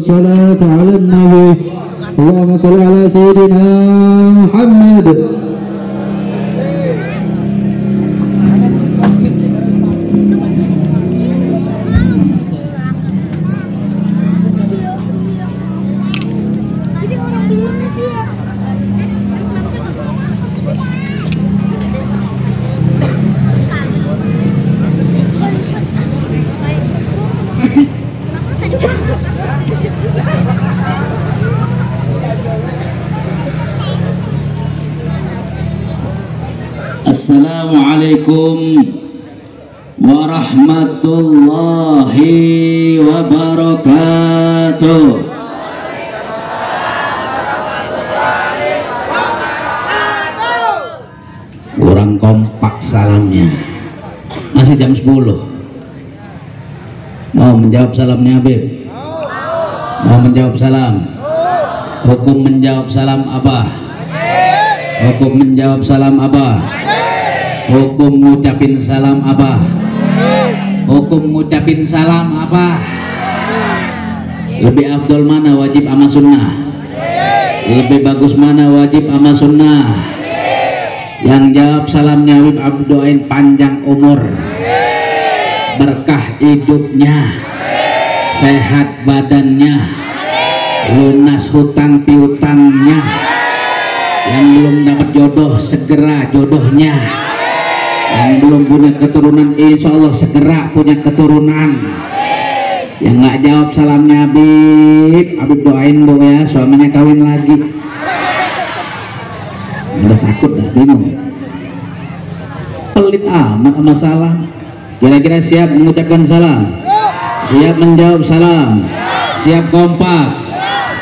الصلاة على النبي اللهم صل على سيدنا محمد. Assalamualaikum warahmatullahi wabarakatuh. Kurang kompak salamnya. Masih jam 10. Mau menjawab salamnya Habib? Mau menjawab salam? Hukum menjawab salam apa? Hukum menjawab salam apa? Hukum ngucapin salam apa? Hukum ngucapin salam apa? Lebih afdol mana, wajib sama sunnah? Lebih bagus mana, wajib sama sunnah? Yang jawab salamnya Habib Abdul doain panjang umur, berkah hidupnya, sehat badannya, lunas hutang piutangnya. Yang belum dapat jodoh segera jodohnya. Yang belum punya keturunan insya Allah segera punya keturunan. Yang nggak jawab salamnya Habib doain bu ya suaminya kawin lagi. Udah takut dah, bingung, pelit amat sama salam. Kira-kira siap mengucapkan salam? Siap menjawab salam? Siap kompak?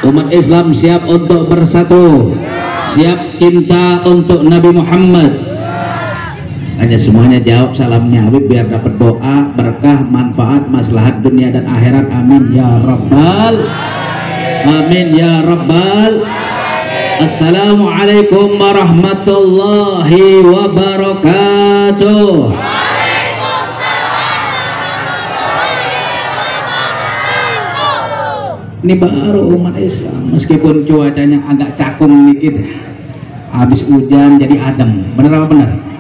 Umat Islam siap untuk bersatu? Siap cinta untuk Nabi Muhammad? Hanya semuanya jawab salamnya Habib biar dapat doa, berkah, manfaat, maslahat dunia dan akhirat. Amin ya rabbal amin ya rabbal. Assalamualaikum warahmatullahi wabarakatuh. Ini baru umat Islam, meskipun cuacanya agak cakung dikit, habis hujan jadi adem. Bener apa bener?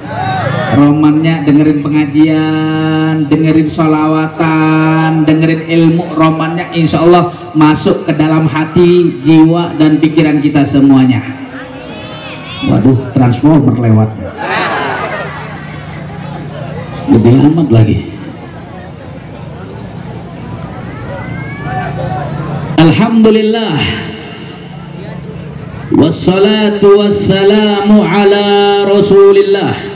Romannya dengerin pengajian, dengerin sholawatan, dengerin ilmu, romannya insya Allah masuk ke dalam hati, jiwa dan pikiran kita semuanya. Waduh, transformer lewat, lebih amat lagi. Alhamdulillah, wassalatu wassalamu ala rasulillah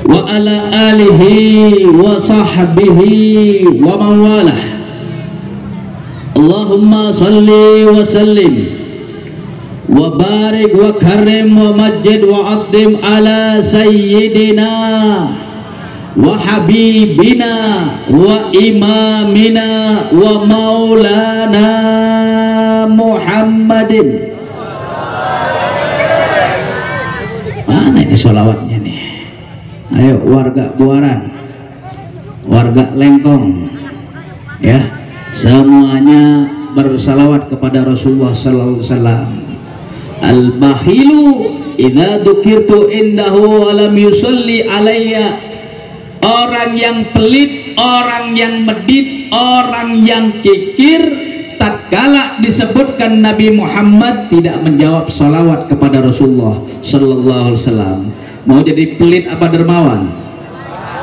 wa ala alihi wa sahbihi wa mawalah. Allahumma salli wa sallim wa barik wa karim wa majid wa addim ala sayyidina wa habibina wa imamina wa maulana Muhammadin. Mana ini sholawatnya nih? Ayo warga Buaran, warga Lengkong, ya semuanya bersalawat kepada Rasulullah sallallahu alaihi wasallam. Al-bakhilu idza dzukirtu indahu wa lam yusalli alayya. Orang yang pelit, orang yang medit, orang yang kikir, tatkala disebutkan Nabi Muhammad tidak menjawab salawat kepada Rasulullah sallallahu alaihi wasallam. Mau jadi pelit apa dermawan?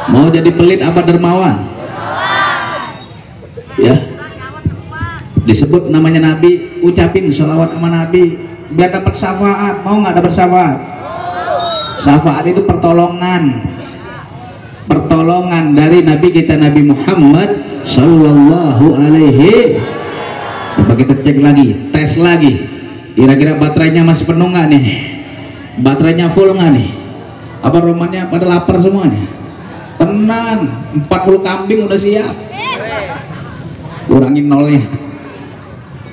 Mau jadi pelit apa dermawan? Ya, disebut namanya Nabi, ucapin salawat sama Nabi biar dapat syafaat. Mau nggak dapat syafaat? Syafaat itu pertolongan. pertolongan dari Nabi kita Nabi Muhammad sallallahu alaihi. Coba kita cek lagi, tes lagi, kira-kira baterainya masih penuh nggak nih, baterainya full nggak nih, apa romannya pada lapar semuanya? Tenang, 40 kambing udah siap, kurangin nolnya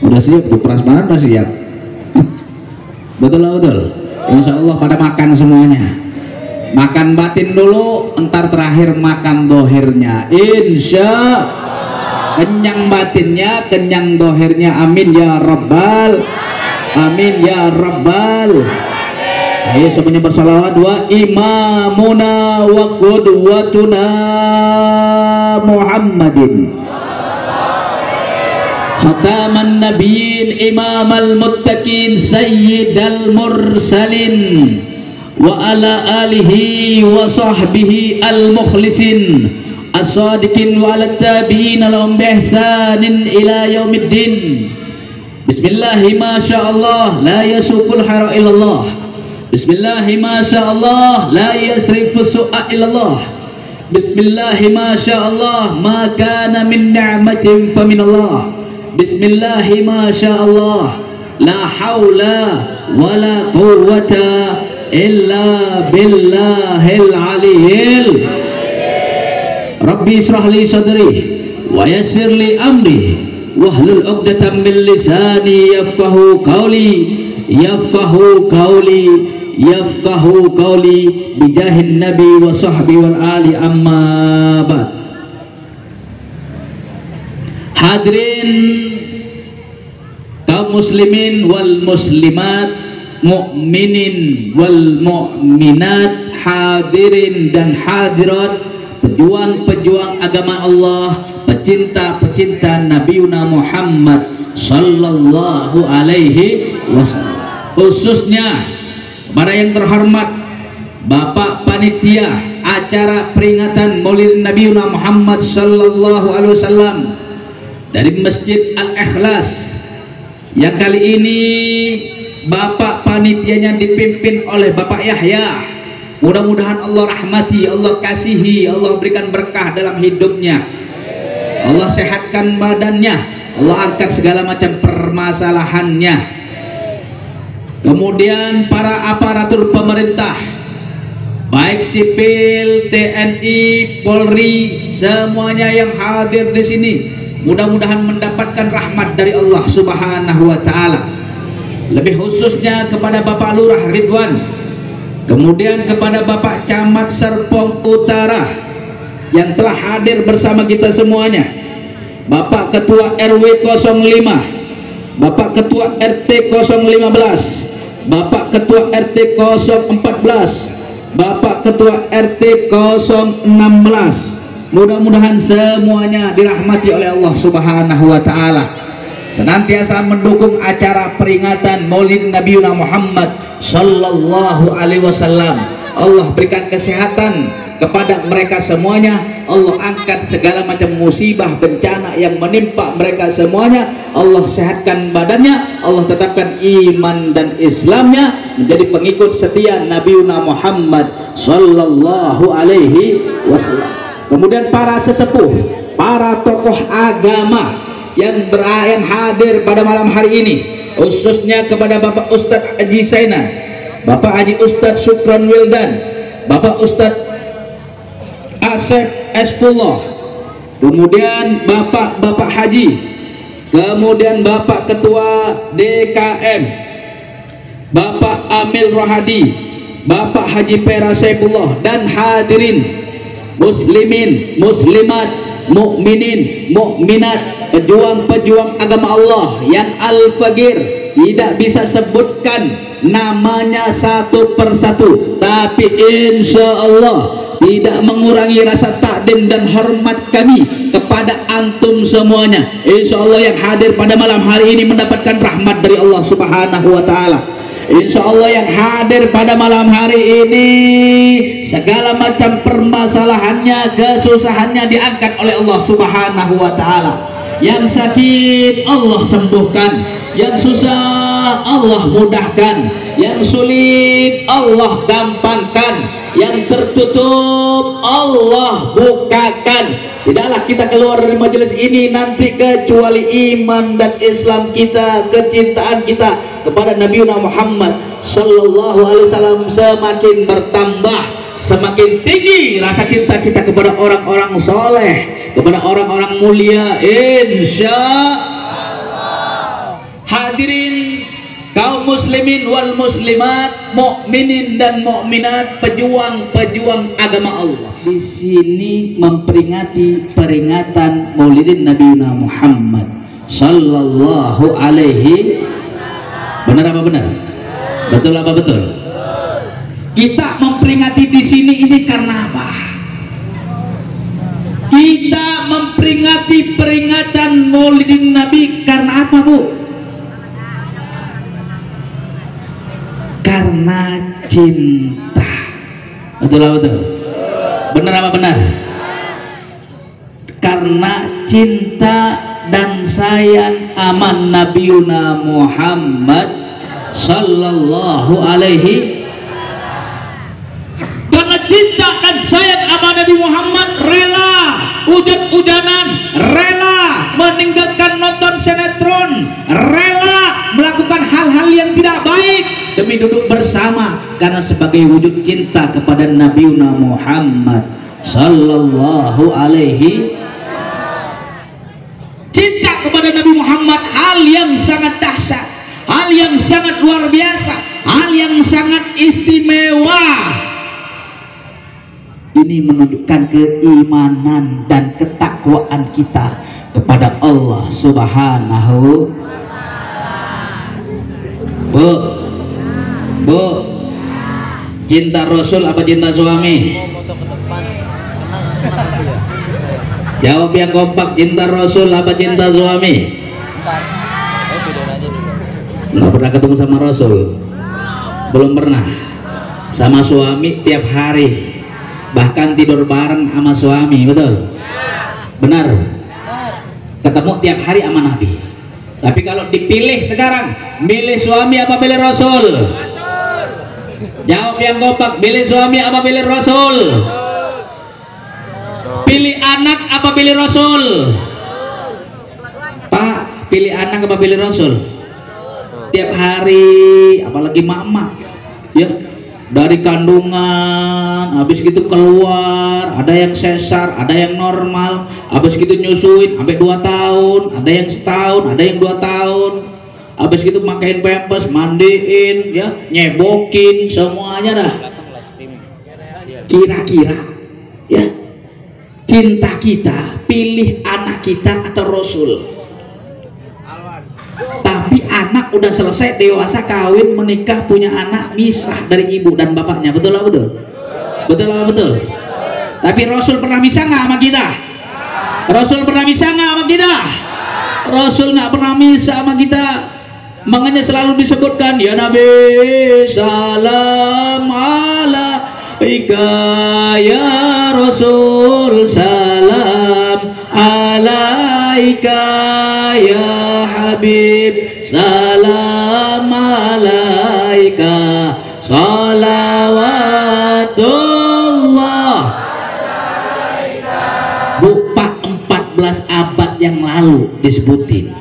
udah siap tuh, prasmanan udah siap. Betul. Insya Allah pada makan semuanya. Makan batin dulu, entar terakhir makan dohirnya. Insya kenyang batinnya, kenyang dohirnya. Amin ya rabbal, amin ya rabbal. Ayo semuanya bersalawat. Wa imamuna wa qudwatuna Muhammadin khataman nabiyyin imamal muttaqin sayyidal mursalin wa ala alihi wa sahbihi al mukhlisin as-sadiqin wa ala tabi'in lahum bi ihsanin ila yaumiddin. Bismillahi ma sya'allah la yasuqul hara illallah. Bismillahi ma sya'allah la yasrifu su'a illallah. Bismillahi ma sya'allah ma kana min ni'matin fa minallah. Bismillahi ma sya'allah la hawla wa la quwwata illa billahil aliyyil. Rabbi israh li sadri wa yassir li amri wahlul 'uqdatam min lisani yafqahu qawli yafqahu qawli yafqahu qawli bijahin nabi wa sahbi wal ali amma ba'd. Hadirin kaum muslimin wal muslimat, mukminin wal mukminat, hadirin dan hadirat, pejuang-pejuang agama Allah, pecinta-pecinta Nabiuna Muhammad sallallahu alaihi wasallam. Khususnya para yang terhormat Bapak Panitia acara peringatan Maulid Nabiuna Muhammad sallallahu alaihi wasallam dari Masjid Al-Ikhlas, yang kali ini Bapak panitianya dipimpin oleh Bapak Yahya. Mudah-mudahan Allah rahmati, Allah kasihi, Allah berikan berkah dalam hidupnya, Allah sehatkan badannya, Allah angkat segala macam permasalahannya. Kemudian para aparatur pemerintah, baik sipil, TNI, Polri, semuanya yang hadir di sini, mudah-mudahan mendapatkan rahmat dari Allah Subhanahu wa taala. Lebih khususnya kepada Bapak Lurah Ridwan, kemudian kepada Bapak Camat Serpong Utara yang telah hadir bersama kita semuanya, Bapak Ketua RW 05, Bapak Ketua RT 015, Bapak Ketua RT 014, Bapak Ketua RT 016. Mudah-mudahan semuanya dirahmati oleh Allah Subhanahu wa taala, senantiasa mendukung acara peringatan Maulid Nabiuna Muhammad sallallahu alaihi wasallam. Allah berikan kesehatan kepada mereka semuanya, Allah angkat segala macam musibah bencana yang menimpa mereka semuanya, Allah sehatkan badannya, Allah tetapkan iman dan Islamnya, menjadi pengikut setia Nabiuna Muhammad sallallahu alaihi wasallam. Kemudian para sesepuh, para tokoh agama yang hadir pada malam hari ini, khususnya kepada Bapak Ustadz Haji Sainan, Bapak Haji Ustadz Syukron Wildan, Bapak Ustadz Asep Esfullah, kemudian Bapak Haji, kemudian Bapak Ketua DKM, Bapak Amil Rohadi, Bapak Haji Pera Saifullah, dan hadirin muslimin, muslimat, mukminin, mukminat, pejuang-pejuang agama Allah yang al-fagir, tidak bisa sebutkan namanya satu persatu, tapi insya Allah tidak mengurangi rasa takdim dan hormat kami kepada antum semuanya. Insya Allah yang hadir pada malam hari ini mendapatkan rahmat dari Allah Subhanahu wa taala. Insya Allah yang hadir pada malam hari ini segala macam permasalahannya, kesusahannya diangkat oleh Allah Subhanahu wa taala. Yang sakit Allah sembuhkan, yang susah Allah mudahkan, yang sulit Allah gampangkan, yang tertutup Allah bukakan. Tidaklah kita keluar dari majelis ini nanti kecuali iman dan Islam kita, kecintaan kita kepada Nabi Muhammad sallallahu alaihi wasallam semakin bertambah, semakin tinggi rasa cinta kita kepada orang-orang soleh, kepada orang-orang mulia, insya Allah. Hadirin kaum muslimin wal muslimat, mukminin dan mukminat, pejuang-pejuang agama Allah. Di sini memperingati peringatan Maulidin Nabi Muhammad sallallahu alaihi. Benar apa benar? Betul apa betul? Kita memperingati di sini ini karena apa? Kita memperingati peringatan Maulidin Nabi karena apa, Bu? Karena cinta. Betul apa betul? Benar apa benar? Karena cinta dan sayang aman Nabiuna Muhammad sallallahu alaihi. Karena cinta dan sayang aman Nabi Muhammad, rela hujan-hujanan, rela meninggalkan nonton sinetron, rela melakukan hal-hal yang tidak baik demi duduk bersama, karena sebagai wujud cinta kepada Nabiuna Muhammad sallallahu alaihi. Cinta kepada Nabi Muhammad hal yang sangat dahsyat, hal yang sangat luar biasa, hal yang sangat istimewa. Ini menunjukkan keimanan dan ketakwaan kita kepada Allah Subhanahu. Bu, cinta Rasul apa cinta suami? Jawab yang kompak, cinta Rasul apa cinta suami? Nggak pernah ketemu sama Rasul? Belum pernah. Sama suami tiap hari, bahkan tidur bareng sama suami, betul? Benar? Ketemu tiap hari sama Nabi. Tapi kalau dipilih sekarang, milih suami apa pilih Rasul? Jawab yang kompak, pilih suami apa pilih Rasul? Pilih anak apa pilih Rasul? Pak, pilih anak apa pilih Rasul? Tiap hari, apalagi mama, ya, dari kandungan, habis gitu keluar, ada yang sesar, ada yang normal, habis gitu nyusuin sampai 2 tahun, ada yang setahun, ada yang 2 tahun, habis gitu makain pampers, mandiin, ya, nyebokin, semuanya dah. Kira-kira, ya, cinta kita pilih anak kita atau Rasul? Tapi anak udah selesai dewasa, kawin, menikah, punya anak, misah dari ibu dan bapaknya, betul lah betul? Betul lah betul? Tapi Rasul pernah misah nggak sama kita? Rasul pernah misah nggak sama kita? Rasul nggak pernah misah sama kita. Makanya selalu disebutkan, ya Nabi salam alaika, ya Rasul salam alaika, ya Habib salam alaika, salawatullah. Buka 14 abad yang lalu disebutin.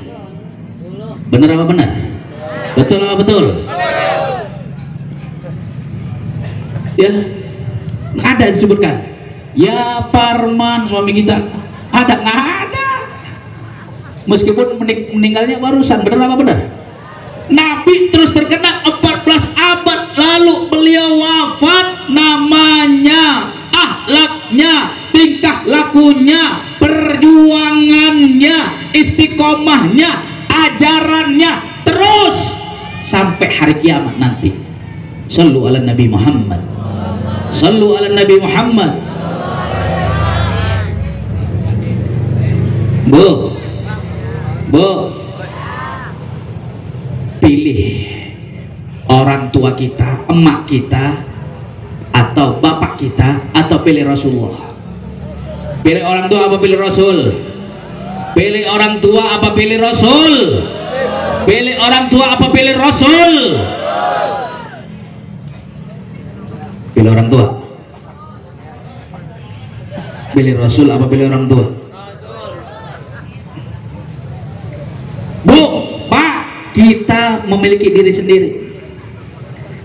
Benar apa benar? Betul apa betul? Ya, ada disebutkan. Ya Parman suami kita, ada nggak ada? Meskipun meninggalnya barusan, benar apa benar? Nabi terus terkenal 14 abad lalu beliau wafat, namanya, akhlaknya, tingkah lakunya, perjuangannya, istiqomahnya, ajarannya terus sampai hari kiamat nanti. Sallu ala Nabi Muhammad. Sallu ala Nabi Muhammad. Bu, pilih orang tua kita, emak kita, atau bapak kita, atau pilih Rasulullah. Pilih orang tua apa pilih Rasul? Pilih orang tua apa pilih Rasul? Pilih orang tua apa pilih Rasul? Pilih orang tua. pilih Rasul apa pilih orang tua? Bu, Pak, kita memiliki diri sendiri.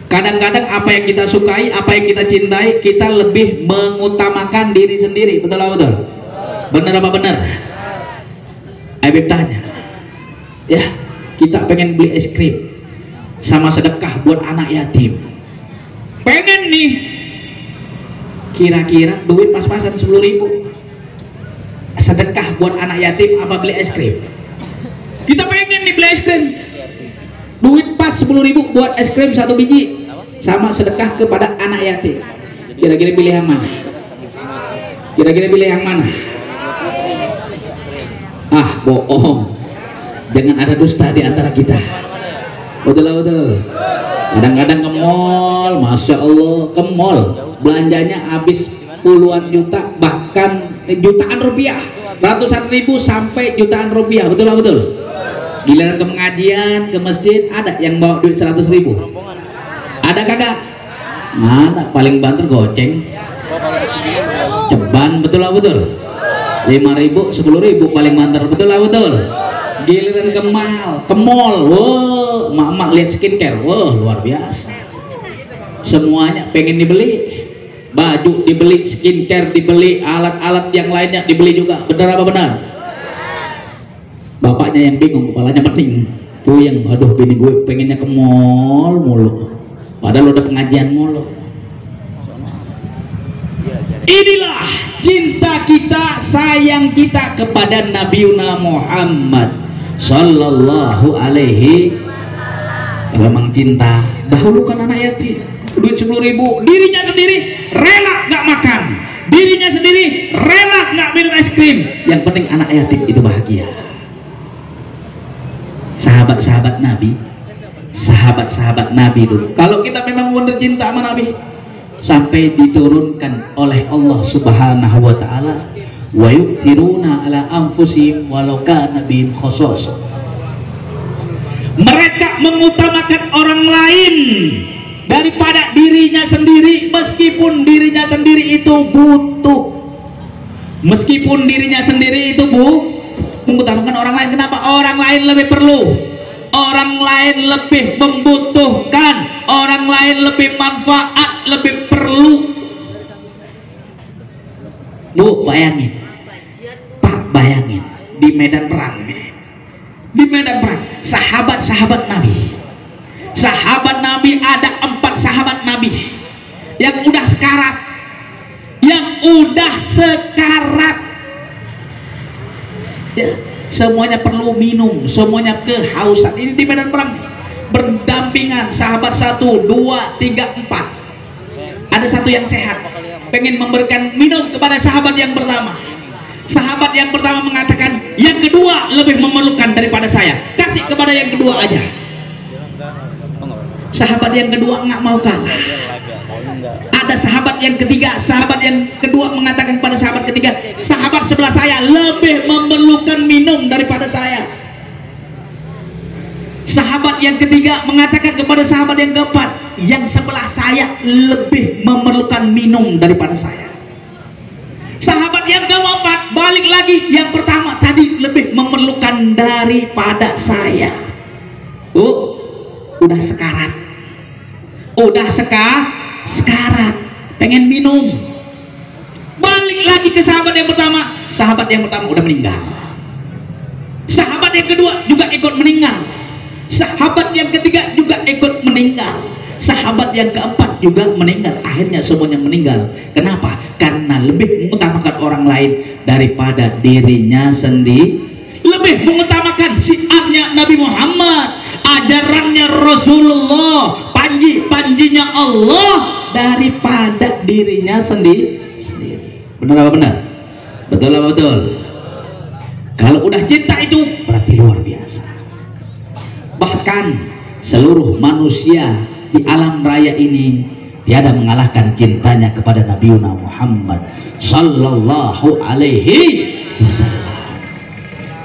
Kadang-kadang apa yang kita sukai, apa yang kita cintai, kita lebih mengutamakan diri sendiri. Betul apa betul? Benar apa benar? Habib tanya, ya, kita pengen beli es krim sama sedekah buat anak yatim. Pengen nih, kira-kira duit pas-pasan 10.000. Sedekah buat anak yatim apa beli es krim? Kita pengen nih beli es krim, duit pas 10.000 buat es krim 1 biji sama sedekah kepada anak yatim. Kira-kira pilih yang mana? Kira-kira pilih yang mana? Ah, bohong, jangan ada dusta di antara kita. Betul. Kadang-kadang ke mall, Masya Allah, ke mall belanjanya habis puluhan juta, bahkan jutaan rupiah, ratusan ribu sampai jutaan rupiah. Betul. Giliran ke pengajian, ke masjid, ada yang bawa duit 100.000. Ada kagak? Nggak ada, paling banter goceng, ceban. Betul. 5.000, 10.000 paling banter. Betul. Giliran ke mall, wow, mak-mak lihat skincare, wow, luar biasa. Semuanya pengen dibeli, baju dibeli, skincare dibeli, alat-alat yang lainnya dibeli juga. Benar apa benar? Bapaknya yang bingung, kepalanya pening, puyeng. Aduh, bini gue pengennya ke mall mulu, padahal udah pengajian mulu. Inilah cinta kita, sayang kita kepada Nabiuna Muhammad Sallallahu Alaihi. Kalau memang cinta, dahulukan anak yatim. Duit 10.000, dirinya sendiri rela nggak makan, dirinya sendiri rela nggak minum es krim. Yang penting anak yatim itu bahagia. Sahabat-sahabat Nabi itu, kalau kita memang benar cinta sama Nabi, sampai diturunkan oleh Allah Subhanahu wa taala, wa yu'thiruna ala anfusihim walau kana bihim khassasah. Mereka mengutamakan orang lain daripada dirinya sendiri, meskipun dirinya sendiri itu butuh. Meskipun dirinya sendiri itu mengutamakan orang lain. Kenapa? Orang lain lebih perlu, orang lain lebih membutuhkan, orang lain lebih manfaat, lebih perlu. Bu, bayangin, Pak, bayangin di medan perang, sahabat-sahabat Nabi ada 4 sahabat Nabi yang udah sekarat, ya, semuanya perlu minum, semuanya kehausan. Ini di medan perang berdampingan, sahabat 1, 2, 3, 4. Ada satu yang sehat, pengen memberikan minum kepada sahabat yang pertama. Sahabat yang pertama mengatakan, yang kedua lebih memerlukan daripada saya, kasih kepada yang kedua aja. Sahabat yang kedua nggak mau kalah. Ada sahabat yang ketiga, sahabat yang kedua mengatakan pada sahabat ketiga, sahabat sebelah saya lebih memerlukan minum daripada saya. Sahabat yang ketiga mengatakan kepada sahabat yang keempat, yang sebelah saya lebih memerlukan minum daripada saya. Sahabat yang keempat balik lagi, yang pertama tadi lebih memerlukan daripada saya. Udah sekarat, pengen minum. Balik lagi ke sahabat yang pertama udah meninggal. Sahabat yang kedua juga ikut meninggal. Sahabat yang ketiga juga ikut meninggal. Sahabat yang keempat juga meninggal. Akhirnya semuanya meninggal. Kenapa? Karena lebih mengutamakan orang lain daripada dirinya sendiri, lebih mengutamakan syiarnya Nabi Muhammad, ajarannya Rasulullah, panji-panjinya Allah daripada dirinya sendiri. Benar apa benar? Betul apa betul? Kalau udah cinta itu berarti luar biasa. Bahkan seluruh manusia di alam raya ini tiada mengalahkan cintanya kepada Nabiuna Muhammad Sallallahu Alaihi Wasallam.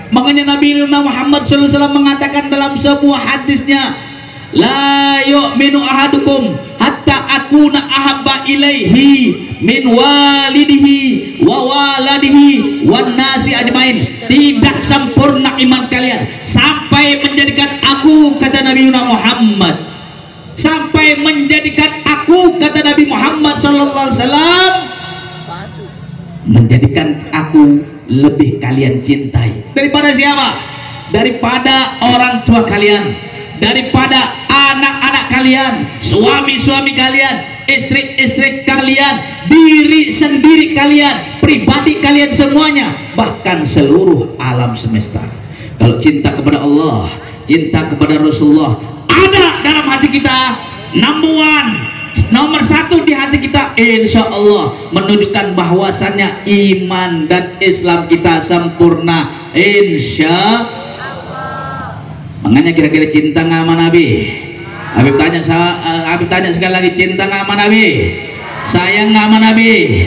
Makanya Nabiuna Muhammad Sallallahu Alaihi Wasallam mengatakan dalam sebuah hadisnya, la yu'minu ahadukum hatta akuna ahabba ilaihi min walidihi wa waladihi wan nasi ajmain. Tidak sempurna iman kalian sampai menjadikan aku, kata Nabi Muhammad, sampai menjadikan aku, kata Nabi Muhammad sallallahu alaihi wasallam, menjadikan aku lebih kalian cintai daripada siapa? Daripada orang tua kalian, daripada anak-anak kalian, suami-suami kalian, istri-istri kalian, diri sendiri kalian, pribadi kalian semuanya, bahkan seluruh alam semesta. Kalau cinta kepada Allah, cinta kepada Rasulullah ada dalam hati kita, nomor satu di hati kita, insya Allah menunjukkan bahwasannya iman dan Islam kita sempurna, insya Allah. Makanya kira-kira cinta nggak sama Nabi? Habib tanya sekali lagi, cinta nggak sama Nabi? Sayang nggak sama Nabi?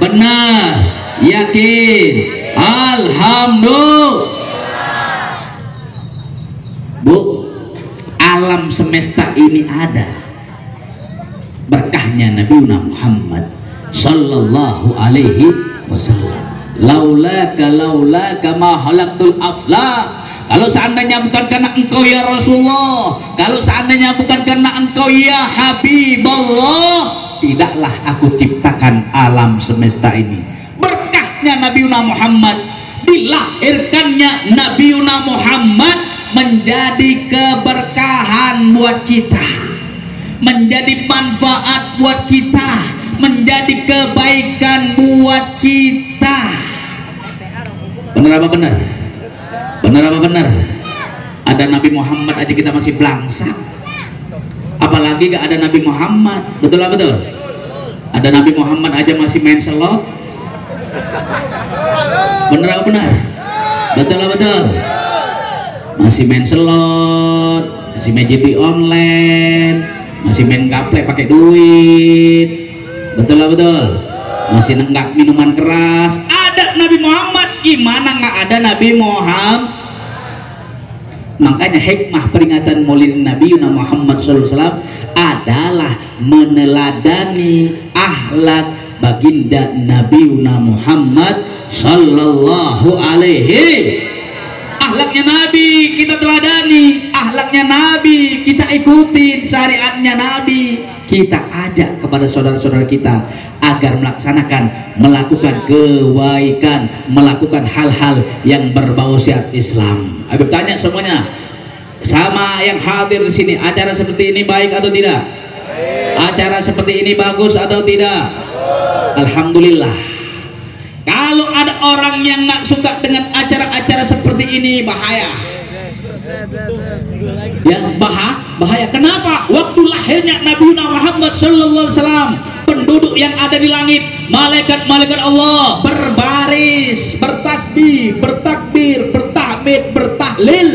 Benar, yakin, alhamdulillah. Bu, alam semesta ini ada berkahnya Nabi Muhammad sallallahu alaihi wasallam. Laulaka ma halaqtul afla. Kalau seandainya bukan karena engkau ya Rasulullah, kalau seandainya bukan karena engkau ya Habibullah, tidaklah aku ciptakan alam semesta ini. Berkahnya Nabi Muhammad, dilahirkannya Nabi Muhammad menjadi keberkahan buat kita, menjadi manfaat buat kita, menjadi kebaikan buat kita. Benar apa benar? Benar apa benar? Ada Nabi Muhammad aja kita masih belangsak, apalagi gak ada Nabi Muhammad. Betul apa betul? Ada Nabi Muhammad aja masih main slot. Benar apa benar? Betul apa betul? Masih main slot, masih main judi online, masih main gaple pakai duit. Betul apa betul? Masih nenggak minuman keras. Ada Nabi Muhammad, gimana nggak ada Nabi Muhammad? Makanya hikmah peringatan Maulid Nabi Muhammad SAW adalah meneladani akhlak baginda Nabi Muhammad Sallallahu Alaihi. Akhlaknya Nabi kita teladani, akhlaknya Nabi kita ikutin, syariatnya Nabi kita ajak kepada saudara-saudara kita agar melakukan kebaikan, melakukan hal-hal yang berbau syariat Islam. Habib tanya semuanya, sama yang hadir di sini, acara seperti ini baik atau tidak? Acara seperti ini bagus atau tidak? Alhamdulillah. Kalau ada orang yang nggak suka dengan acara-acara seperti ini, bahaya. Ya, bahaya. Kenapa? Waktu lahirnya Nabi Muhammad sallallahu alaihi wasallam, penduduk yang ada di langit, malaikat-malaikat Allah berbaris, bertasbih, bertakbir, bertahmid, bertahlil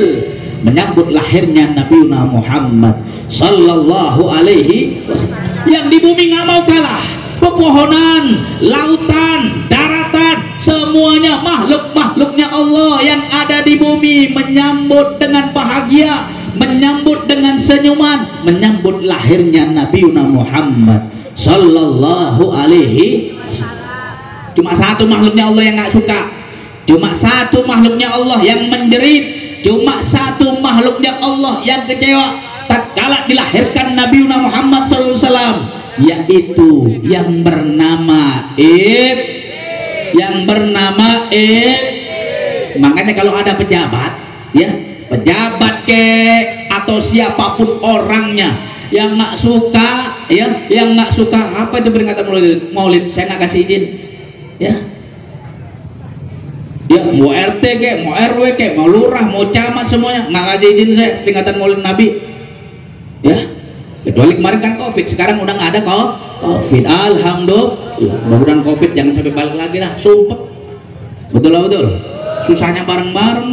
menyambut lahirnya Nabi Muhammad sallallahu alaihi wasallam. Yang di bumi nggak mau kalah, pepohonan, lautan, daratan, semuanya makhluk-makhluknya Allah yang ada di bumi menyambut dengan bahagia, menyambut dengan senyuman, menyambut lahirnya Nabi Muhammad sallallahu alaihi wasallam. Cuma satu makhluknya Allah yang nggak suka, cuma satu makhluknya Allah yang menjerit, cuma satu makhluknya Allah yang kecewa tatkala dilahirkan Nabi Muhammad sallallahu alaihi wasallam, yaitu yang bernama Makanya kalau ada pejabat, ya, pejabat atau siapapun orangnya yang nggak suka, ya, yang nggak suka apa itu peringatan Maulid, saya nggak kasih izin, ya, mau RT mau RW mau lurah mau camat semuanya nggak kasih izin saya peringatan Maulid Nabi, ya. Kecuali kemarin kan COVID, sekarang udah nggak ada COVID. Alhamdulillah, mudah-mudahan COVID jangan sampai balik lagi lah, sumpah. Betul lah, betul. Susahnya bareng-bareng,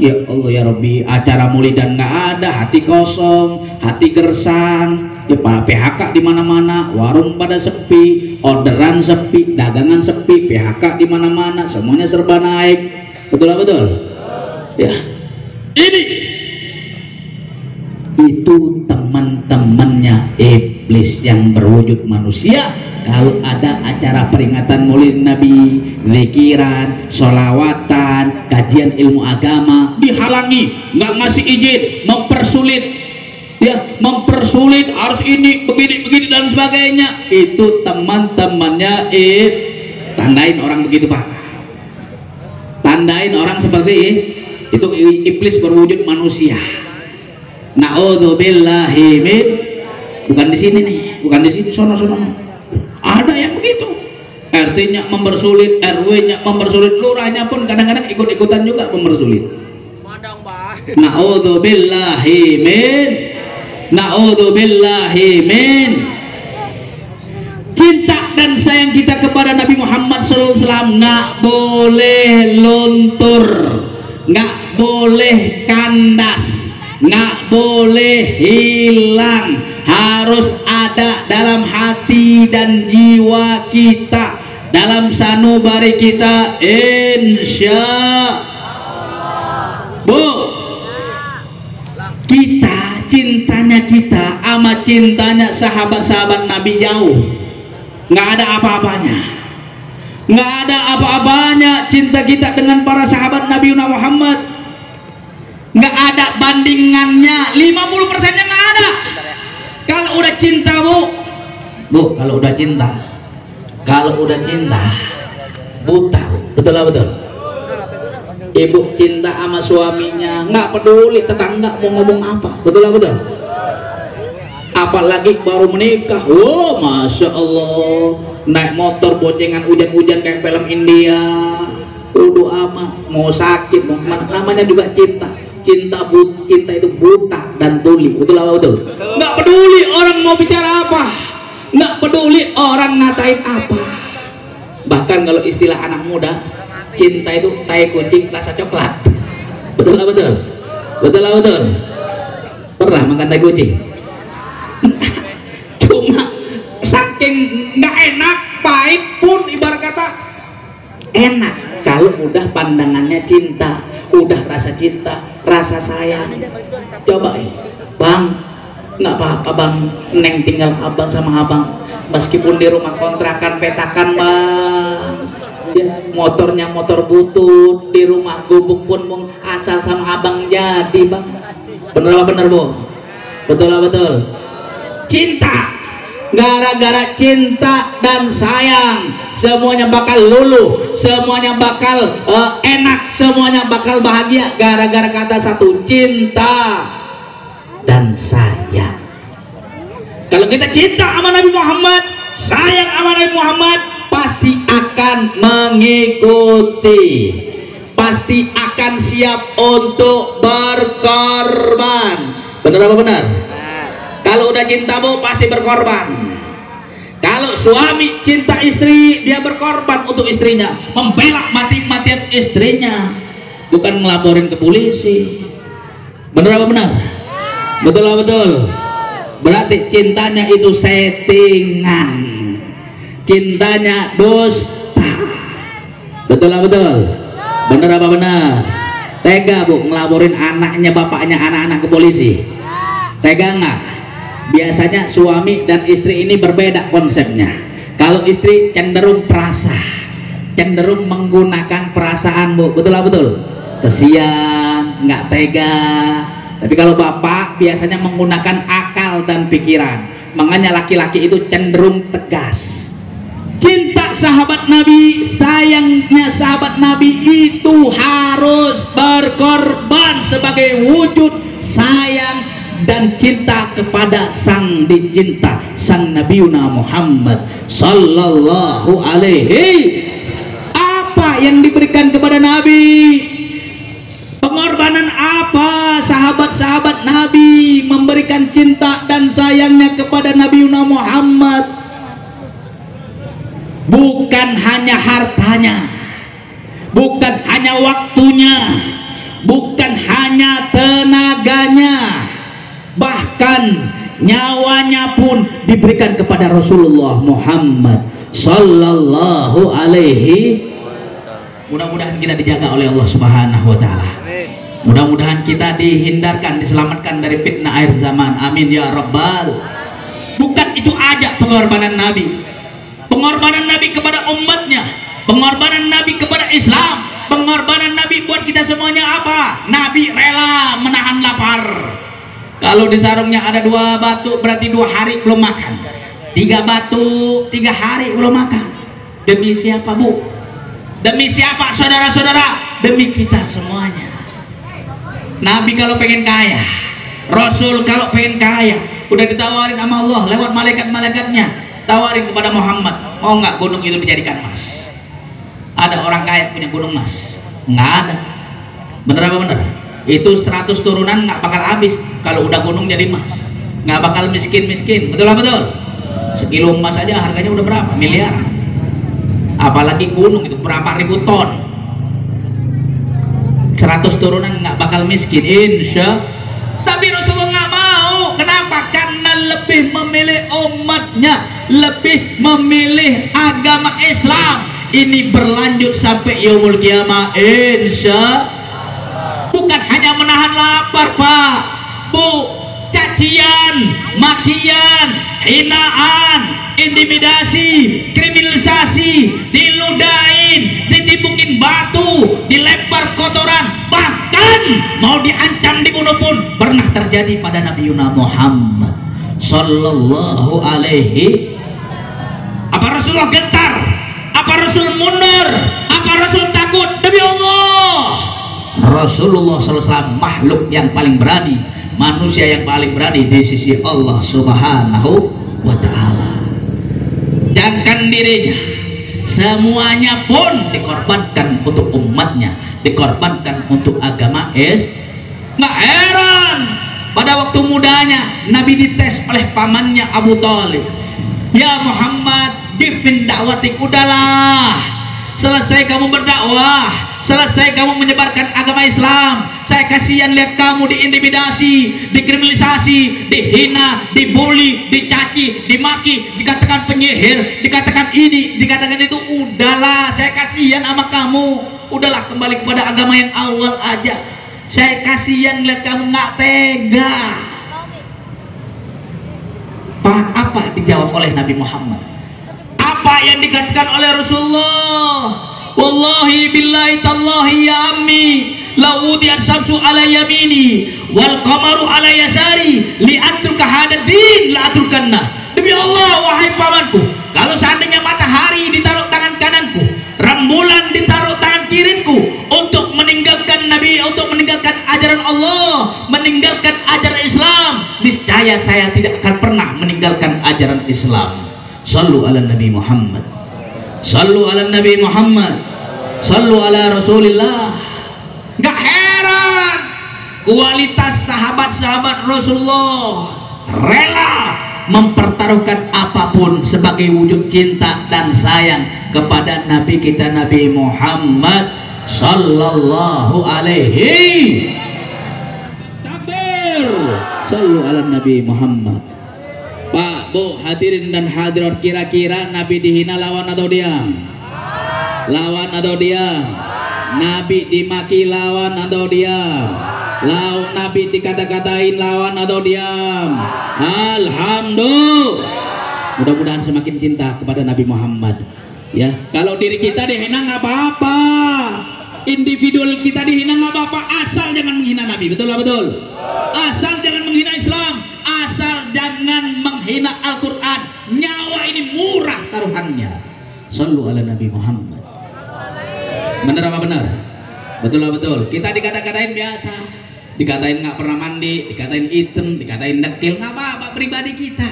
ya Allah ya Rabbi. Acara maulidan nggak ada, hati kosong, hati gersang, ya PHK di mana-mana, warung pada sepi, orderan sepi, dagangan sepi, PHK di mana-mana, semuanya serba naik. Betul lah, betul. Ya, ini itu teman-temannya iblis yang berwujud manusia. Kalau ada acara peringatan Maulid Nabi, zikiran, sholawatan, kajian ilmu agama, dihalangi, nggak ngasih izin, mempersulit, ya, mempersulit, harus ini, begini dan sebagainya. Itu teman-temannya tandain orang begitu, Pak. Tandain orang seperti ini, itu iblis berwujud manusia. Na'udzubillahi min, bukan di sini nih, bukan di sini, sono. Ada yang begitu, RT-nya mempersulit, RW-nya mempersulit, lurahnya pun kadang-kadang ikut-ikutan juga mempersulit. Na'udzubillahi min. Cinta dan sayang kita kepada Nabi Muhammad SAW nggak boleh luntur, nggak boleh kandas, nggak boleh hilang, harus ada dalam hati dan jiwa kita, dalam sanubari kita, insya Bu. Kita cintanya kita sama cintanya sahabat-sahabat Nabi jauh, nggak ada apa-apanya, nggak ada apa-apanya cinta kita dengan para sahabat Nabi Muhammad, nggak ada bandingannya, 50%-nya nggak ada. Kalau udah cinta Bu, kalau udah cinta buta, Bu. Betul lah, betul. Ibu cinta sama suaminya, nggak peduli tetangga mau ngomong apa, betul lah, betul. Apalagi baru menikah, oh masya Allah, naik motor boncengan hujan-hujan kayak film India, udah amat, mau sakit mau kemana, namanya juga cinta. Cinta itu buta dan tuli, betul lah, betul. Nggak peduli orang mau bicara apa, nggak peduli orang ngatain apa. Bahkan kalau istilah anak muda, cinta itu tai kucing rasa coklat, betul lah, betul. Betul lah, betul. Pernah makan tai kucing? Cuma saking nggak enak, pahit pun ibarat kata enak kalau udah pandangannya cinta, udah rasa cinta, rasa sayang. Coba Bang, nggak apa-apa Bang, Neng tinggal abang sama abang, meskipun di rumah kontrakan petakan Bang, ya, motornya motor butut, di rumah gubuk pun Bang, asal sama abang jadi Bang. Bener apa bener Bu? Betul lah, betul. Cinta, gara-gara cinta dan sayang, semuanya bakal luluh, semuanya bakal enak, semuanya bakal bahagia, gara-gara kata satu, cinta dan sayang. Kalau kita cinta sama Nabi Muhammad, sayang sama Nabi Muhammad, pasti akan mengikuti, pasti akan siap untuk berkorban. Benar apa benar? Kalau udah cinta Bu, pasti berkorban. Kalau suami cinta istri, dia berkorban untuk istrinya, membela mati-matian istrinya, bukan ngelaporin ke polisi. Benar apa benar? Betul apa betul? Berarti cintanya itu settingan, cintanya dusta. Betul apa betul? Benar apa benar? Tega Bu ngelaporin anaknya, bapaknya, anak-anak ke polisi? Tega nggak? Biasanya suami dan istri ini berbeda konsepnya. Kalau istri cenderung perasa, cenderung menggunakan perasaan Bu, betul lah, betul. Kesian, nggak tega. Tapi kalau bapak biasanya menggunakan akal dan pikiran. Makanya laki-laki itu cenderung tegas. Cinta sahabat Nabi, sayangnya sahabat Nabi itu harus berkorban sebagai wujud sayang dan cinta kepada sang dicinta, sang Nabiuna Muhammad sallallahu alaihi. Apa yang diberikan kepada Nabi? Pengorbanan apa sahabat-sahabat Nabi memberikan cinta dan sayangnya kepada Nabiuna Muhammad? Bukan hanya hartanya, bukan hanya waktunya, bukan hanya tenaganya, bahkan nyawanya pun diberikan kepada Rasulullah Muhammad sallallahu alaihi. Mudah-mudahan kita dijaga oleh Allah Subhanahu wa taala. Mudah-mudahan kita dihindarkan, diselamatkan dari fitnah akhir zaman. Amin ya rabbal. Bukan itu aja pengorbanan Nabi. Pengorbanan Nabi kepada umatnya, pengorbanan Nabi kepada Islam, pengorbanan Nabi buat kita semuanya apa? Nabi rela menahan lapar. Kalau di sarungnya ada 2 batu berarti 2 hari belum makan, 3 batu 3 hari belum makan. Demi siapa, Bu? Demi siapa, saudara-saudara? Demi kita semuanya. Nabi kalau pengen kaya, Rasul kalau pengen kaya, udah ditawarin sama Allah lewat malaikat-malaikatnya, tawarin kepada Muhammad, mau nggak gunung itu dijadikan emas? Ada orang kaya punya gunung emas? Nggak ada. Bener apa bener? Itu 100 turunan nggak bakal habis kalau udah gunung jadi emas. Nggak bakal miskin-miskin. Betul apa betul? Sekilo emas aja harganya udah berapa? Miliaran. Apalagi gunung itu berapa ribu ton. 100 turunan nggak bakal miskin, insya. Tapi Rasulullah nggak mau. Kenapa? Karena lebih memilih umatnya, lebih memilih agama Islam. Ini berlanjut sampai yaumul kiamah, insya. Bukan hanya menahan lapar, Pak, Bu. Cacian, makian, hinaan, intimidasi, kriminalisasi, diludahin, ditipukin batu, dilempar kotoran, bahkan mau diancam dibunuh pun pernah terjadi pada Nabi Muhammad sallallahu alaihi. Apa Rasulullah gentar? Apa Rasul mundur? Apa Rasul takut? Demi Allah, Rasulullah SAW makhluk yang paling berani, manusia yang paling berani di sisi Allah Subhanahu wa ta'ala. Jangan dirinya, semuanya pun dikorbankan untuk umatnya, dikorbankan untuk agama Nggak heran pada waktu mudanya Nabi dites oleh pamannya Abu Thalib. Ya Muhammad, gifin dakwatik, udahlah, selesai kamu berdakwah, selesai kamu menyebarkan agama Islam. Saya kasihan lihat kamu diintimidasi, dikriminalisasi, dihina, dibully, dicaci, dimaki, dikatakan penyihir, dikatakan ini, dikatakan itu. Udahlah, saya kasihan sama kamu. Udahlah, kembali kepada agama yang awal aja. Saya kasihan lihat kamu nggak tega. Pak, apa dijawab oleh Nabi Muhammad? Apa yang dikatakan oleh Rasulullah? Wallahi billahi tallahi ya ammi, la udiyat samsu ala yamini wal qamaru ala yasari li atruka hadad din la atrukanna. Demi Allah, wahai pamanku, kalau seandainya matahari ditaruh tangan kananku, rembulan ditaruh tangan kirinku untuk meninggalkan Nabi, untuk meninggalkan ajaran Allah, meninggalkan ajaran Islam, niscaya saya tidak akan pernah meninggalkan ajaran Islam. Sallu ala Nabi Muhammad, sallu ala Nabi Muhammad, sallu ala Rasulillah. Gak heran kualitas sahabat-sahabat Rasulullah rela mempertaruhkan apapun sebagai wujud cinta dan sayang kepada Nabi kita Nabi Muhammad sallallahu alaihi. Takbir. Sallu ala Nabi Muhammad. Pak, Bu, hadirin dan hadirat, kira-kira Nabi dihina lawan atau diam? Lawan atau diam? Nabi dimaki lawan atau diam? Nabi dikata-katain lawan atau diam? Alhamdulillah. Mudah-mudahan semakin cinta kepada Nabi Muhammad. Ya, kalau diri kita dihina nggak apa-apa, individual kita dihina nggak apa-apa, asal jangan menghina Nabi. Betul lah, betul. Asal jangan menghina Islam, asal jangan menghina Al-Quran. Nyawa ini murah taruhannya. Sallu ala Nabi Muhammad. Bener apa benar? Betul lah, betul. Kita dikata-katain biasa, dikatain nggak pernah mandi, dikatain item, dikatain dekil, nggak apa-apa, pribadi kita.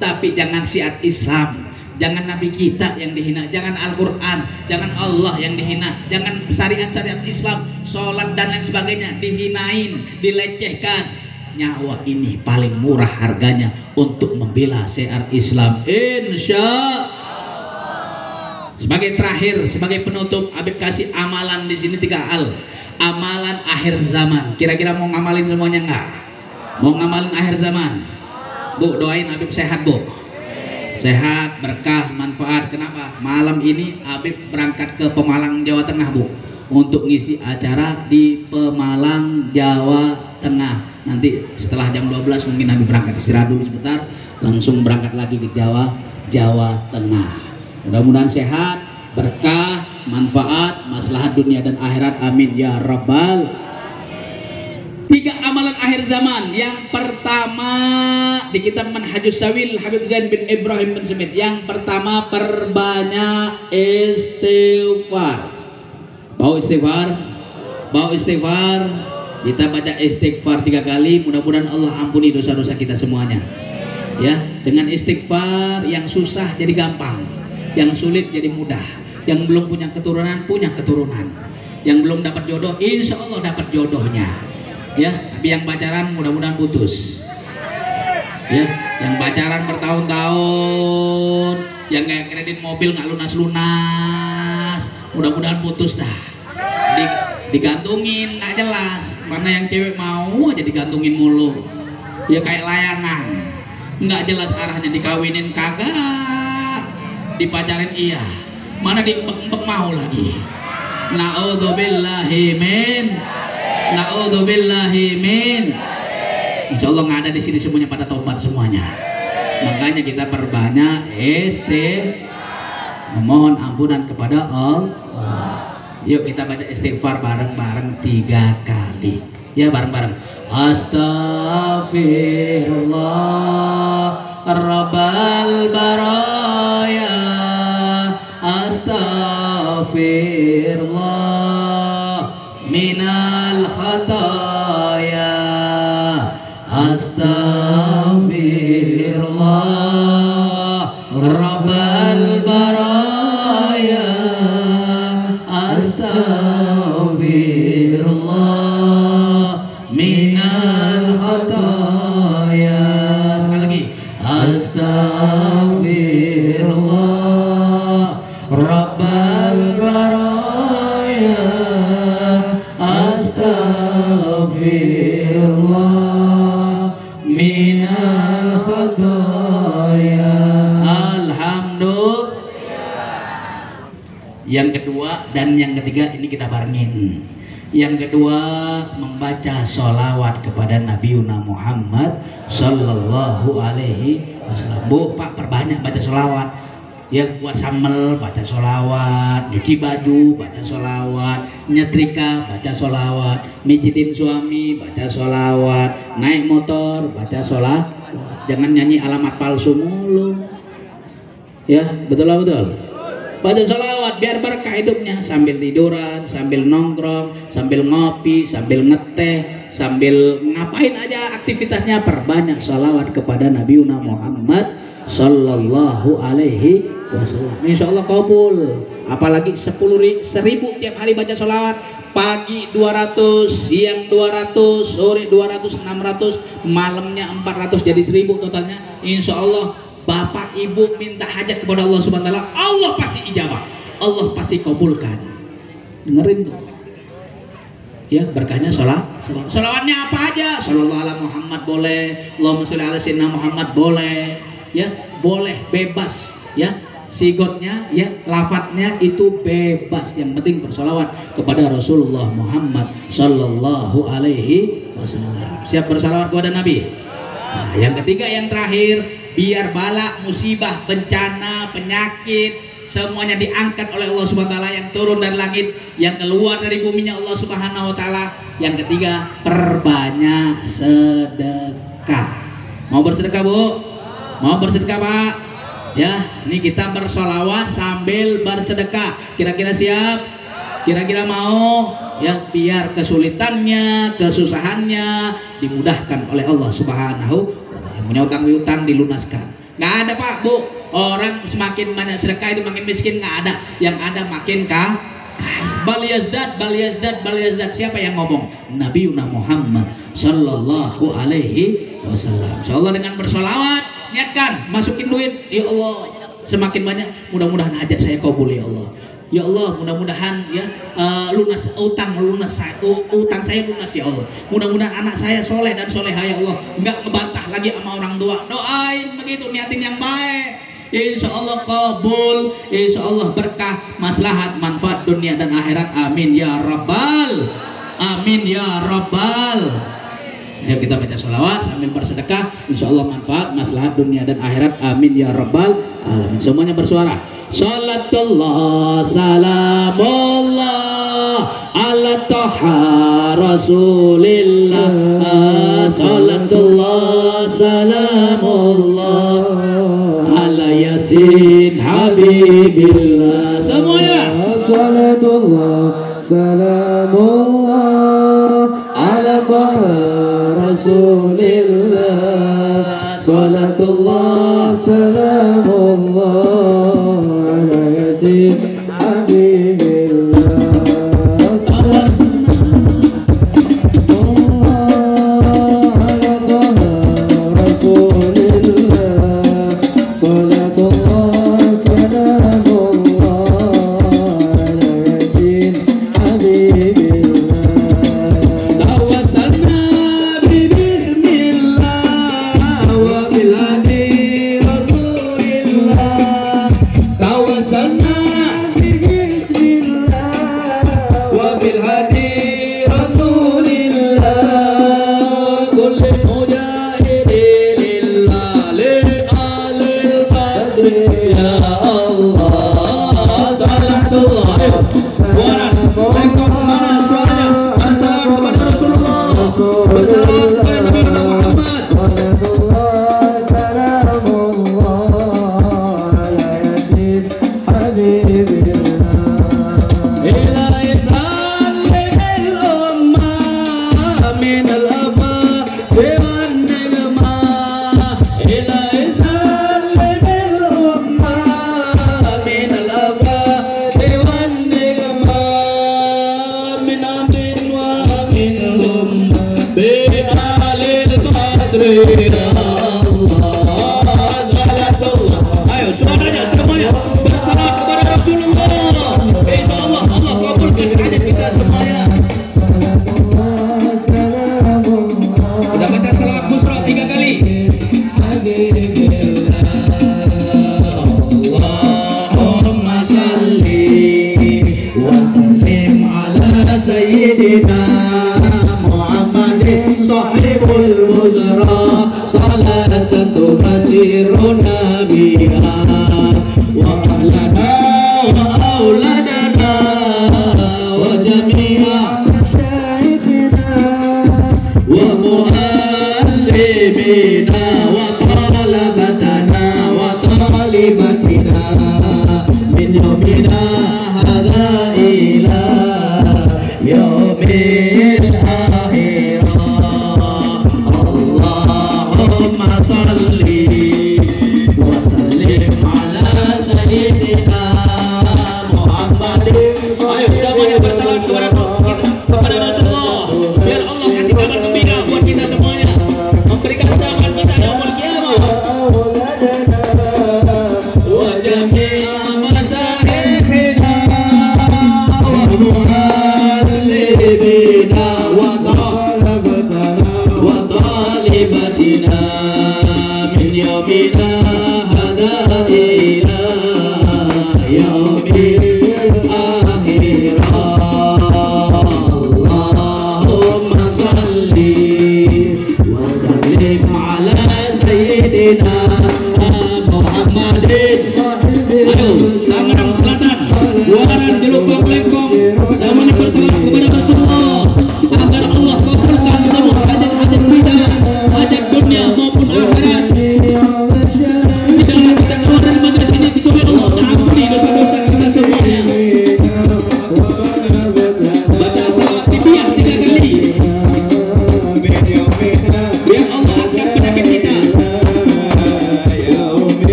Tapi jangan syiar Islam, jangan Nabi kita yang dihina, jangan Al-Quran, jangan Allah yang dihina, jangan syariat-syariat Islam, sholat dan lain sebagainya dihinain, dilecehkan. Nyawa ini paling murah harganya untuk membela syiar Islam, insya. Sebagai terakhir, sebagai penutup, Habib kasih amalan di sini 3 hal. Amalan akhir zaman. Kira-kira mau ngamalin semuanya enggak? Mau ngamalin akhir zaman? Bu, doain Habib sehat, Bu. Sehat, berkah, manfaat. Kenapa? Malam ini Habib berangkat ke Pemalang, Jawa Tengah, Bu, untuk ngisi acara di Pemalang, Jawa Tengah. Nanti setelah jam 12 mungkin Habib berangkat, istirahat dulu sebentar. langsung berangkat lagi ke Jawa Tengah. Mudah-mudahan sehat, berkah, manfaat, maslahat dunia dan akhirat, amin ya rabbal. 3 amalan akhir zaman. Yang pertama di kitab Manhajus Sawil Habib Zain bin Ibrahim bin Smith, yang pertama perbanyak istighfar. Bau istighfar, bau istighfar. Kita baca istighfar 3 kali, mudah-mudahan Allah ampuni dosa-dosa kita semuanya. Ya, dengan istighfar yang susah jadi gampang, yang sulit jadi mudah, yang belum punya keturunan punya keturunan, yang belum dapat jodoh insya Allah dapat jodohnya. Ya, tapi yang pacaran mudah-mudahan putus. Ya, yang pacaran bertahun-tahun, yang kayak kredit mobil nggak lunas-lunas, mudah-mudahan putus dah. Digantungin nggak jelas, mana yang cewek mau aja digantungin mulu. Ya kayak layangan, nggak jelas arahnya, dikawinin kagak, dipacarin iya, mana diempek-empek mau lagi. Na'udzubillahi min. Na'udzubillahi min. Insya Allah nggak ada di sini semuanya pada tobat semuanya. Makanya kita perbanyak memohon ampunan kepada Allah. Yuk kita baca istighfar bareng-bareng 3 kali. Ya bareng-bareng. Astaghfirullah Rabbal baraya. Astaghfirullah minal khataya. Astaghfirullah Rabbal baraya. Astaghfirullah minal khataya. Sekali lagi. Astaghfirullah Rabbal baraya. Astaghfirullah minal khataya. Alhamdulillah. Yang kedua dan yang ketiga ini kita barengin. Yang kedua membaca sholawat kepada Nabi Muhammad Sallallahu Alaihi Wasallam. Bu, Pak perbanyak baca sholawat. Ya buat sambel baca sholawat, nyuci baju baca sholawat, nyetrika baca sholawat, mijitin suami baca sholawat, naik motor baca sholawat. Jangan nyanyi alamat palsu mulu. Ya betul lah betul. Baca sholawat biar berkah hidupnya, sambil tiduran, sambil nongkrong, sambil ngopi, sambil ngeteh, sambil ngapain aja aktivitasnya, perbanyak sholawat kepada Nabi Muhammad Sallallahu Alaihi Wasallam. Insya Allah kabul. Apalagi 10.000 tiap hari baca sholawat. Pagi 200, siang 200, sore 200, 600, malamnya 400, jadi 1000 totalnya. Insya Allah Bapak Ibu minta hajat kepada Allah Subhanahu wa taala, Allah pasti ijabah, Allah pasti kabulkan. Dengerin tuh. Ya, berkahnya sholawatnya apa aja? Shallallahu ala Muhammad boleh, Allahumma sholli ala sayyidina Muhammad boleh. Ya, boleh bebas ya. Sigotnya ya, lafadznya itu bebas, yang penting bersolawat kepada Rasulullah Muhammad Sallallahu Alaihi Wasallam. Siap bersolawat kepada Nabi. Nah, yang ketiga yang terakhir, biar bala, musibah, bencana, penyakit semuanya diangkat oleh Allah Subhanahu wa taala, yang turun dari langit, yang keluar dari buminya Allah Subhanahu wa taala. Yang ketiga, perbanyak sedekah. Mau bersedekah, Bu? Mau bersedekah, Pak? Ya, ini kita bersolawat sambil bersedekah. Kira-kira siap? Kira-kira mau? Ya, biar kesulitannya, kesusahannya dimudahkan oleh Allah Subhanahu wa taala. Yang punya utang-utang dilunaskan. Nggak ada, Pak, Bu. Orang semakin banyak sedekah itu makin miskin, nggak ada. Yang ada makin kaya. Bal yazdad, bal yazdad, bal yazdad. Siapa yang ngomong? Nabi Muhammad Sallallahu Alaihi Wasallam. Insyaallah dengan bersolawat, niatkan masukin duit, ya Allah semakin banyak, mudah-mudahan hajat saya kabul ya Allah. Ya Allah, mudah-mudahan ya lunas utang saya lunas ya Allah. Mudah-mudahan anak saya soleh dan soleha ya Allah, nggak ngebantah lagi sama orang tua. Doain begitu, niatin yang baik. Insya Allah kabul, insya Allah berkah, maslahat, manfaat dunia dan akhirat. Amin ya rabbal, amin ya rabbal. Ayo kita baca sholawat sambil bersedekah, insya Allah manfaat maslahat dunia dan akhirat, amin ya rabbal alamin. Semuanya bersuara. Salatullah salamullah ala taha rasulillah. Salatullah salamullah ala yasin habibillah. Semuanya. Salatullah salamullah ala taha rasulillah. Salatullah salamullah ala yasin habibillah.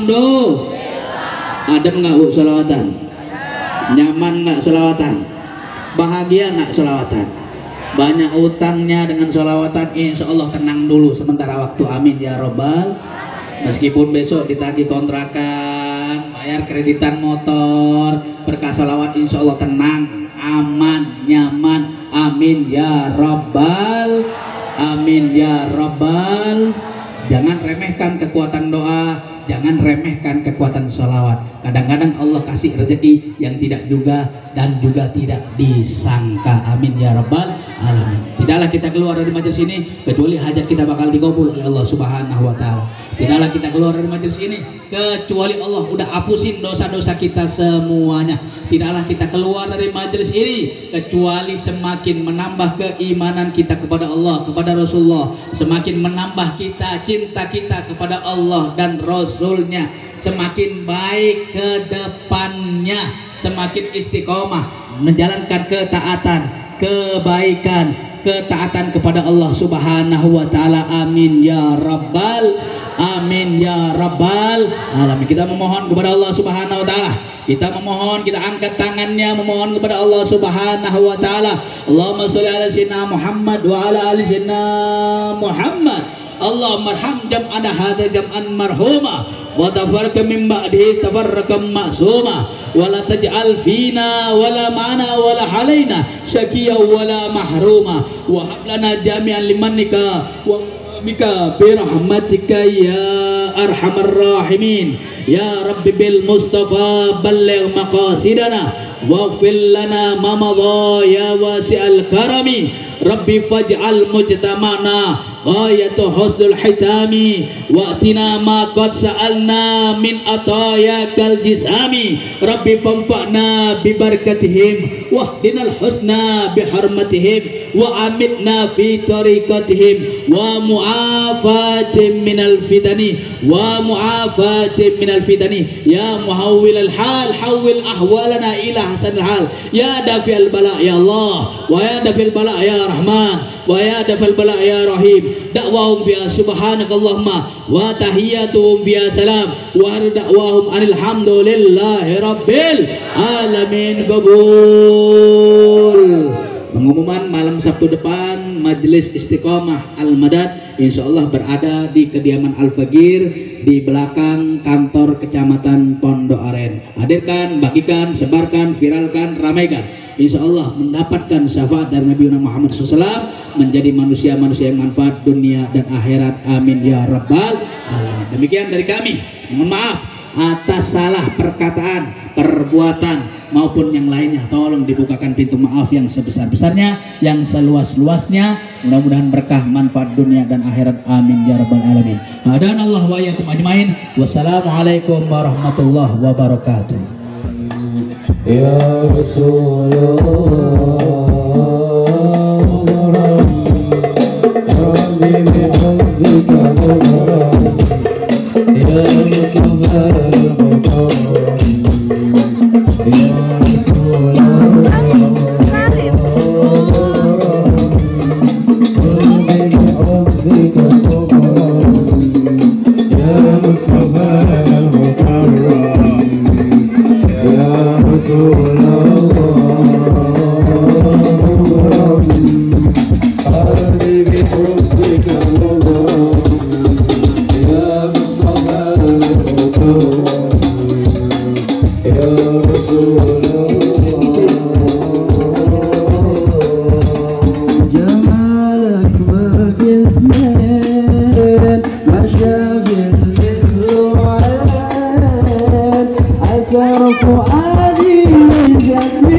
Alhamdulillah. Adem nggak Bu selawatan? Nyaman nggak selawatan? Bahagia nggak selawatan? Banyak utangnya dengan selawatan, insya Allah tenang dulu sementara waktu. Amin ya robbal. Meskipun besok ditagih kontrakan, bayar kreditan motor, berkah selawat insya Allah tenang, aman, nyaman. Amin ya robbal. Amin ya robbal. Jangan remehkan kekuatan doa, jangan remehkan kekuatan sholawat. Kadang-kadang Allah kasih rezeki yang tidak duga dan juga tidak disangka. Amin ya rabbal alamin. Tidaklah kita keluar dari majelis ini kecuali hajat kita bakal dikabul oleh Allah Subhanahu wa taala. Tidaklah kita keluar dari majelis ini kecuali Allah udah hapusin dosa-dosa kita semuanya. Tidaklah kita keluar dari majelis ini kecuali semakin menambah keimanan kita kepada Allah, kepada Rasulullah, semakin menambah kita cinta kita kepada Allah dan Rasulnya, semakin baik ke depannya, semakin istiqomah menjalankan ketaatan, kebaikan, ketaatan kepada Allah Subhanahu wa taala. Amin ya rabbal amin ya rabbal alamin. Kita memohon kepada Allah Subhanahu wa taala. Kita memohon, kita angkat tangannya memohon kepada Allah Subhanahu wa taala. Allahumma sholli ala sayyidina Muhammad wa ala ali sayyidina Muhammad. Allahumma arham jam'ana hadza jam'an marhuma wa tafarraq min ba'dihi tafarraqan ma'suma wa la taj'al fina wa la ma'ana wa la halaina syaqiyya wa la mahruma wa hab lana jami'an limanika wa bika bi rahmatika ya arhamar rahimin ya rabbi bil mustafa balligh maqasidana waghfir lana ma madha ya wasi'al karami rabbi faj'al mujtama'na ghayatu husnul hitami wa'tina ma qad sa'alna min atayakal jisami rabbi fanfa'na bi barakatihim wahdinal husna bi harmatihim wa amitna fi tariqatihim wa mu'afatin minal fitani wa mu'afatin minal fitani ya muhawwilal hal hawwil ahwalana ila hasanil hal ya dafi'al bala ya Allah wa ya dafi'al bala ya Rahman wa ya dafi'al bala ya Rahim. Da'wahum fiha subhanakallahumma wa tahiyyatuhum fiha salam wa da'wahum alhamdulillahi rabbil alamin. Qabul. Pengumuman malam Sabtu depan Majelis Istiqomah Al-Madad insyaallah berada di kediaman Al-Fagir di belakang kantor Kecamatan Pondok Aren. Hadirkan, bagikan, sebarkan, viralkan, ramaikan. Insya Allah mendapatkan syafaat dari Nabi Muhammad SAW, menjadi manusia-manusia yang manfaat dunia dan akhirat. Amin ya rabbal alamin. Demikian dari kami. Mohon maaf atas salah perkataan, perbuatan maupun yang lainnya. Tolong dibukakan pintu maaf yang sebesar-besarnya, yang seluas-luasnya. Mudah-mudahan berkah manfaat dunia dan akhirat. Amin ya rabbal alamin. Hadanallahu wa iyyakum ajmain. Wassalamualaikum warahmatullahi wabarakatuh. Ya Rasulullah Rabbi bihabbika mughram Ya Mustafa al-Mukarram Ya Rasulullah Rabbi bihabbika mughram Ya Mustafa al-Mukarram Ya Rasulullah Qalbi bihubbika mughram Ya Mustafa al-Mukarram Ya Rasulullah Jamalak ma fi ithnain ma shafit أسر فؤادي من جنب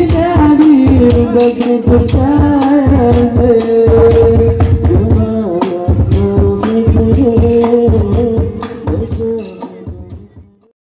بدر ترتاز